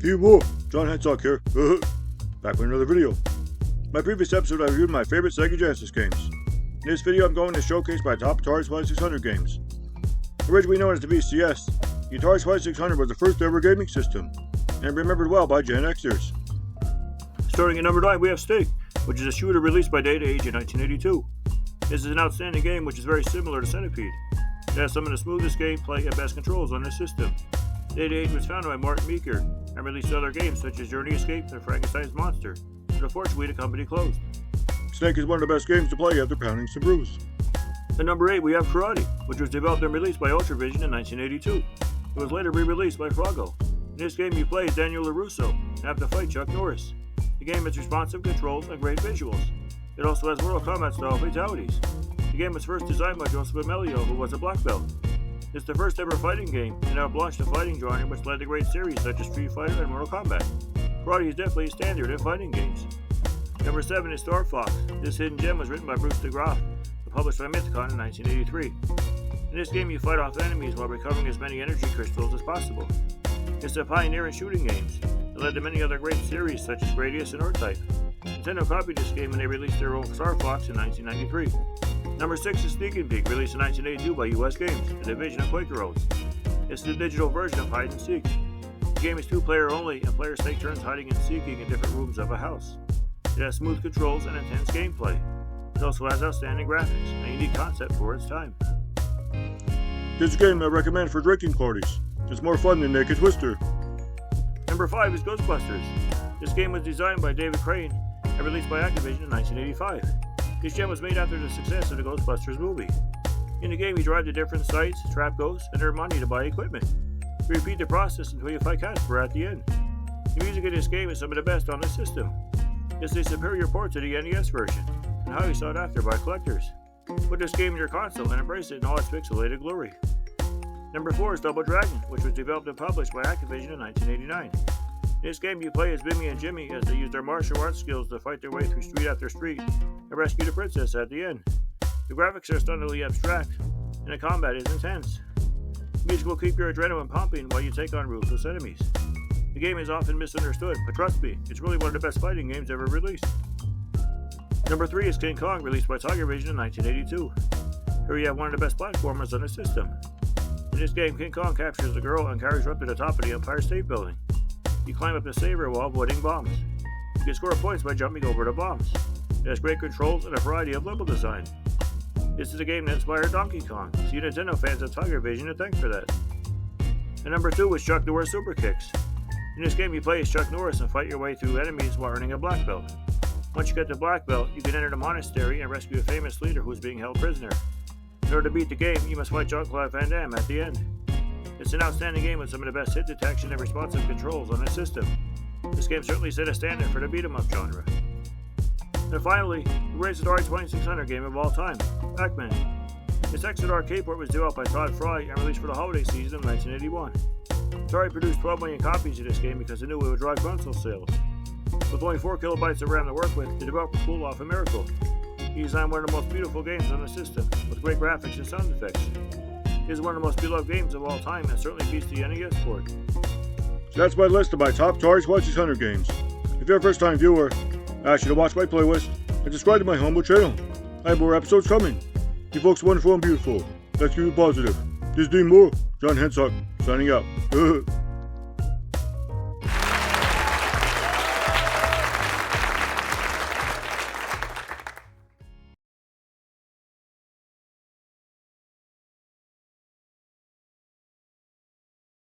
Immoral John Hansock here, back with another video. In my previous episode I reviewed my favorite Sega Genesis games. In this video I'm going to showcase my top Atari 2600 games. Originally known as the VCS, the Atari 2600 was the first ever gaming system, and remembered well by Gen Xers. Starting at number 9 we have Steak, which is a shooter released by Data Age in 1982. This is an outstanding game which is very similar to Centipede. It has some of the smoothest gameplay and best controls on this system. Data Age was founded by Martin Meeker and released other games such as Journey Escape and Frankenstein's Monster, but unfortunately the company closed. Snake is one of the best games to play after pounding some brews. At number 8 we have Parody, which was developed and released by Ultravision in 1982. It was later re-released by Froggo. In this game you play as Daniel LaRusso and have to fight Chuck Norris. The game has responsive controls and great visuals. It also has Mortal Kombat style fatalities. The game was first designed by Joseph Amelio, who was a black belt. It's the first ever fighting game and helped launch the fighting genre which led to great series such as Street Fighter and Mortal Kombat. Parody is definitely a standard in fighting games. Number 7 is Star Fox. This hidden gem was written by Bruce DeGraff and published by Mythicon in 1983. In this game you fight off enemies while recovering as many energy crystals as possible. It's a pioneer in shooting games. It led to many other great series such as Gradius and R-Type. Nintendo copied this game when they released their own Star Fox in 1993. Number 6 is Sneak and Peek, released in 1982 by US Games, a division of Quaker Oats. It's the digital version of Hide and Seek. The game is 2-player only, and players take turns hiding and seeking in different rooms of a house. It has smooth controls and intense gameplay. It also has outstanding graphics and a unique concept for its time. This is a game I recommend for drinking parties. It's more fun than Naked Twister. Number 5 is Ghostbusters. This game was designed by David Crane and released by Activision in 1985. This gem was made after the success of the Ghostbusters movie. In the game you drive to different sites, trap ghosts, and earn money to buy equipment. You repeat the process until you fight Casper at the end. The music in this game is some of the best on the system. It's a superior port to the NES version, and highly sought after by collectors. Put this game in your console and embrace it in all its pixelated glory. Number 4 is Double Dragon, which was developed and published by Activision in 1989. In this game you play as Bimmy and Jimmy as they use their martial arts skills to fight their way through street after street and rescue the princess at the end. The graphics are stunningly abstract, and the combat is intense. The music will keep your adrenaline pumping while you take on ruthless enemies. The game is often misunderstood, but trust me, it's really one of the best fighting games ever released. Number 3 is King Kong, released by Tiger Vision in 1982. Here you have one of the best platformers on the system. In this game, King Kong captures a girl and carries her up to the top of the Empire State Building. You climb up to save her while avoiding bombs. You can score points by jumping over the bombs. It has great controls and a variety of level design. This is a game that inspired Donkey Kong, so you Nintendo fans have Tiger Vision to thank for that. And number 2 is Chuck Norris Super Kicks. In this game you play as Chuck Norris and fight your way through enemies while earning a black belt. Once you get the black belt, you can enter the monastery and rescue a famous leader who is being held prisoner. In order to beat the game, you must fight Jean-Claude Van Damme at the end. It's an outstanding game with some of the best hit detection and responsive controls on the system. This game certainly set a standard for the beat-em-up genre. And finally, the greatest Atari 2600 game of all time, Pac-Man. This excellent arcade port was developed by Todd Fry and released for the holiday season of 1981. Atari produced 12 million copies of this game because it knew it would drive console sales. With only 4 kilobytes of RAM to work with, the developer pulled off a miracle. He designed one of the most beautiful games on the system, with great graphics and sound effects. It is one of the most beloved games of all time and certainly beats the NES port. So that's my list of my top Atari 2600 games. If you're a first time viewer, I ask you to watch my playlist and subscribe to my humble channel. I have more episodes coming. You folks are wonderful and beautiful. Let's keep it positive. This is Immoral John Hansock, signing out.